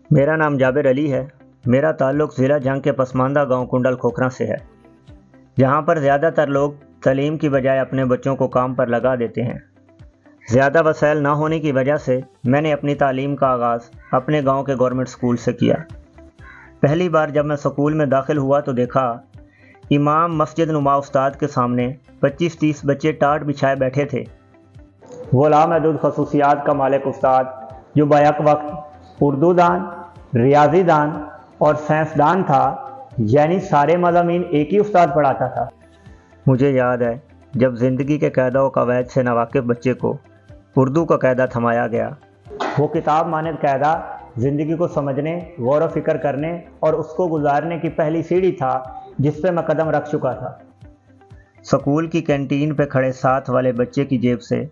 میرا نام جابر علی ہے۔ میرا تعلق ضلع جنگ کے پسماندہ گاؤں کنڈل کھوکھرا سے ہے، جہاں پر زیادہ تر لوگ تعلیم کی بجائے اپنے بچوں کو کام پر لگا دیتے ہیں۔ زیادہ وسائل نہ ہونے کی وجہ سے میں نے اپنی تعلیم کا آغاز اپنے گاؤں کے گورنمنٹ اسکول سے کیا۔ پہلی بار جب میں اسکول میں داخل ہوا تو دیکھا امام مسجد نما استاد کے سامنے 25-30 بچے ٹاٹ بچھائے بیٹھے تھے۔ وہ لامحدود خصوصیات کا مالک استاد جو بیک وقت اردو دان، ریاضی دان اور سائنس دان تھا، یعنی سارے مضامین ایک ہی استاد پڑھاتا تھا۔ مجھے یاد ہے جب زندگی کے قاعدہ و قواعد سے ناواقف بچے کو اردو کا قاعدہ تھمایا گیا۔ وہ کتاب مانند قاعدہ زندگی کو سمجھنے، غور و فکر کرنے اور اس کو گزارنے کی پہلی سیڑھی تھا جس پہ میں قدم رکھ چکا تھا۔ سکول کی کینٹین پہ کھڑے ساتھ والے بچے کی جیب سے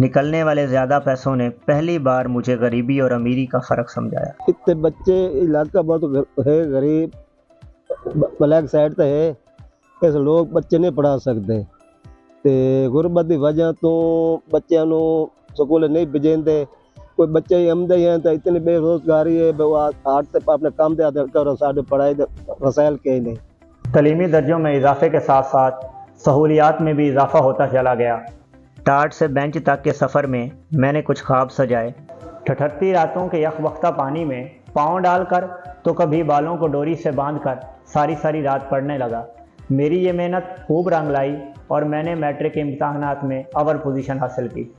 نکلنے والے زیادہ پیسوں نے پہلی بار مجھے غریبی اور امیری کا فرق سمجھایا۔ اتنے بچے علاقہ بہت ہے غریب، بلیک سائڈ تے ہے، اس لوگ بچے نہیں پڑھا سکتے تے غربت کی وجہ تو بچوں نو سکول نہیں بھیجتے۔ کوئی بچے عمدہ ہیں تو اتنی بے روزگاری ہے، آٹھ سے اپنے کام دے کر سارے پڑھائی وسائل کے نہیں۔ تعلیمی درجوں میں اضافے کے ساتھ ساتھ سہولیات میں بھی اضافہ ہوتا چلا گیا۔ ٹاٹ سے بینچ تک کے سفر میں میں نے کچھ خواب سجائے۔ ٹھٹھرتی راتوں کے یک وقتہ پانی میں پاؤں ڈال کر تو کبھی بالوں کو ڈوری سے باندھ کر ساری رات پڑھنے لگا۔ میری یہ محنت خوب رنگ لائی اور میں نے میٹرک کے امتحانات میں اول پوزیشن حاصل کی۔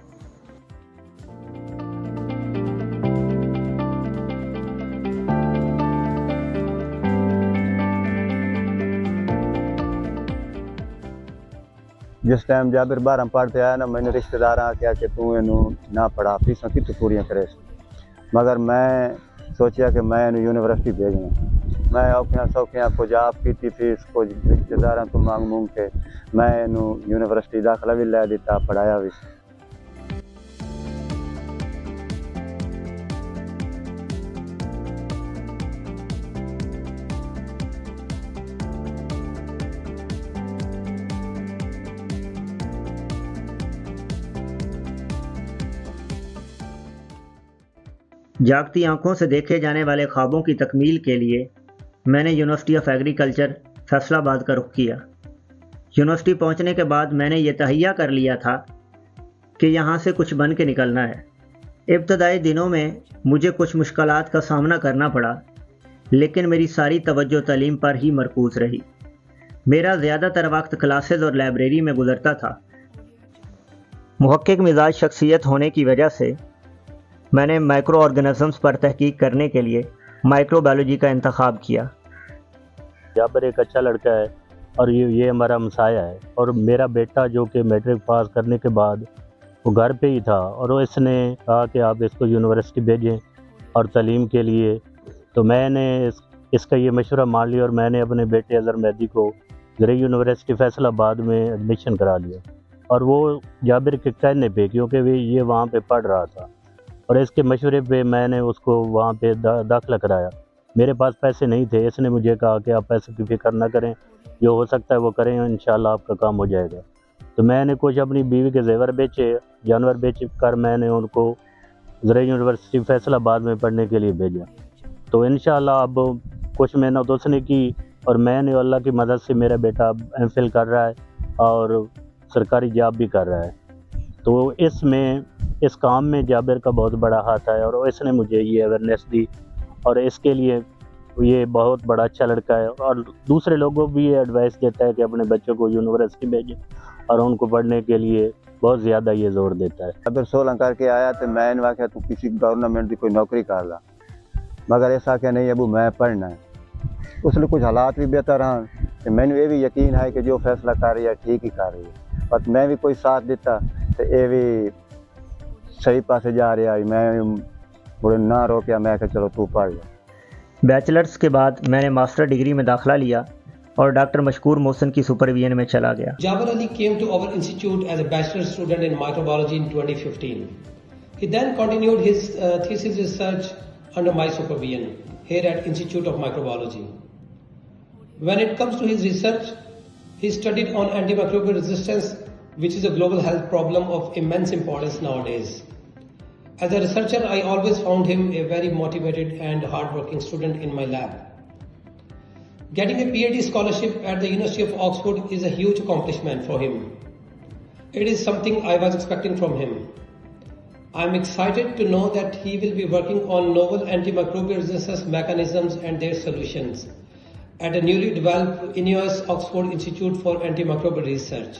جس ٹائم جابر 12 پڑھتے آیا نا، میں نے رشتہ دار کیا کہ تو نہ پڑھا، فیساں کتوں پوریاں کرے، مگر میں سوچیا کہ میں یونیورسٹی بھیجنا۔ میں اوکھیاں سوکھیاں کچھ آپ کی فیس کچھ رشتہ داراں تو مانگ کے میں یونیورسٹی داخلہ بھی لے دیتا، پڑھایا بھی۔ جاگتی آنکھوں سے دیکھے جانے والے خوابوں کی تکمیل کے لیے میں نے یونیورسٹی آف ایگریکلچر فیصل آباد کا رخ کیا۔ یونیورسٹی پہنچنے کے بعد میں نے یہ تہیہ کر لیا تھا کہ یہاں سے کچھ بن کے نکلنا ہے۔ ابتدائی دنوں میں مجھے کچھ مشکلات کا سامنا کرنا پڑا، لیکن میری ساری توجہ تعلیم پر ہی مرکوز رہی۔ میرا زیادہ تر وقت کلاسز اور لائبریری میں گزرتا تھا۔ محقق مزاج شخصیت ہونے کی وجہ سے میں نے مائکرو آرگنزمز پر تحقیق کرنے کے لیے مائکرو بایولوجی کا انتخاب کیا۔ جابر ایک اچھا لڑکا ہے اور یہ ہمارا ہمسایہ ہے، اور میرا بیٹا جو کہ میٹرک پاس کرنے کے بعد وہ گھر پہ ہی تھا، اور اس نے کہا کہ آپ اس کو یونیورسٹی بھیجیں اور تعلیم کے لیے۔ تو میں نے اس کا یہ مشورہ مان لیا اور میں نے اپنے بیٹے اظہر مہدی کو زرعی یونیورسٹی فیصل آباد میں ایڈمیشن کرا لیا، اور وہ جابر کے کہنے پہ، کیونکہ یہ وہاں پہ پڑھ رہا تھا اور اس کے مشورے پہ میں نے اس کو وہاں پہ داخلہ کرایا۔ میرے پاس پیسے نہیں تھے، اس نے مجھے کہا کہ آپ پیسے کی فکر نہ کریں، جو ہو سکتا ہے وہ کریں، انشاءاللہ آپ کا کام ہو جائے گا۔ تو میں نے کچھ اپنی بیوی کے زیور بیچے، جانور بیچ کر میں نے ان کو زرعی یونیورسٹی فیصل آباد میں پڑھنے کے لیے بھیجا۔ تو انشاءاللہ اب کچھ محنت اس نے کی، اور میں نے اللہ کی مدد سے میرا بیٹا اب ایم فل کر رہا ہے اور سرکاری جاب بھی کر رہا ہے۔ تو اس کام میں جابر کا بہت بڑا ہاتھ ہے، اور اس نے مجھے یہ اویئرنیس دی، اور اس کے لیے یہ بہت بڑا اچھا لڑکا ہے، اور دوسرے لوگوں بھی یہ ایڈوائس دیتا ہے کہ اپنے بچوں کو یونیورسٹی بھیجیں، اور ان کو پڑھنے کے لیے بہت زیادہ یہ زور دیتا ہے۔ جابر 16 کر کے آیا تو میں نے کہا تو کسی گورنمنٹ کی کوئی نوکری کر لا، مگر ایسا کہ نہیں ابو میں پڑھنا ہے۔ اس لیے کچھ حالات بھی بہتر ہیں، میں نے یہ بھی یقین ہے کہ جو فیصلہ کر رہی ہے ٹھیک ہی کر رہی ہے، پر میں بھی کوئی ساتھ دیتا تو یہ بھی صحیح پاسے جا رہا ہے۔ میں بڑے نہ روکیا، میں کہ چلو تو پڑھ لے۔ بیچلرز کے بعد میں نے ماسٹر ڈگری میں داخلہ لیا اور ڈاکٹر مشکور محسن کی سپرویژن میں چلا گیا۔ Jabir Ali came to our institute as a bachelor student in microbiology in 2015. He then continued his thesis research under my supervision here at Institute of Microbiology. When it comes to his research, he studied on antimicrobial resistance which is a global health problem of immense importance nowadays. As a researcher, I always found him a very motivated and hardworking student in my lab. Getting a PhD scholarship at the University of Oxford is a huge accomplishment for him. It is something I was expecting from him. I am excited to know that he will be working on novel antimicrobial resistance mechanisms and their solutions at a newly developed INEOS Oxford Institute for Antimicrobial Research.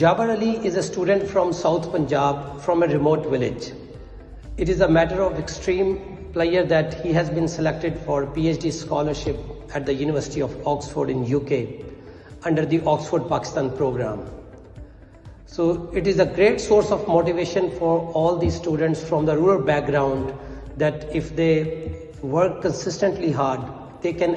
Jabar Ali is a student from South Punjab from a remote village. It is a matter of extreme pleasure that he has been selected for PhD scholarship at the University of Oxford in UK under the Oxford Pakistan program. So it is a great source of motivation for all these students from the rural background that if they work consistently hard, they can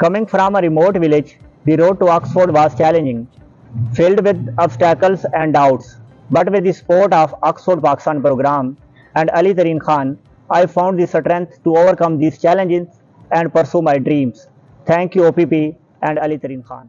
Coming from a remote village, the road to Oxford was challenging, filled with obstacles and doubts. But with the support of Oxford Pakistan program and Ali Tareen Khan, I found the strength to overcome these challenges and pursue my dreams. Thank you OPP and Ali Tareen Khan.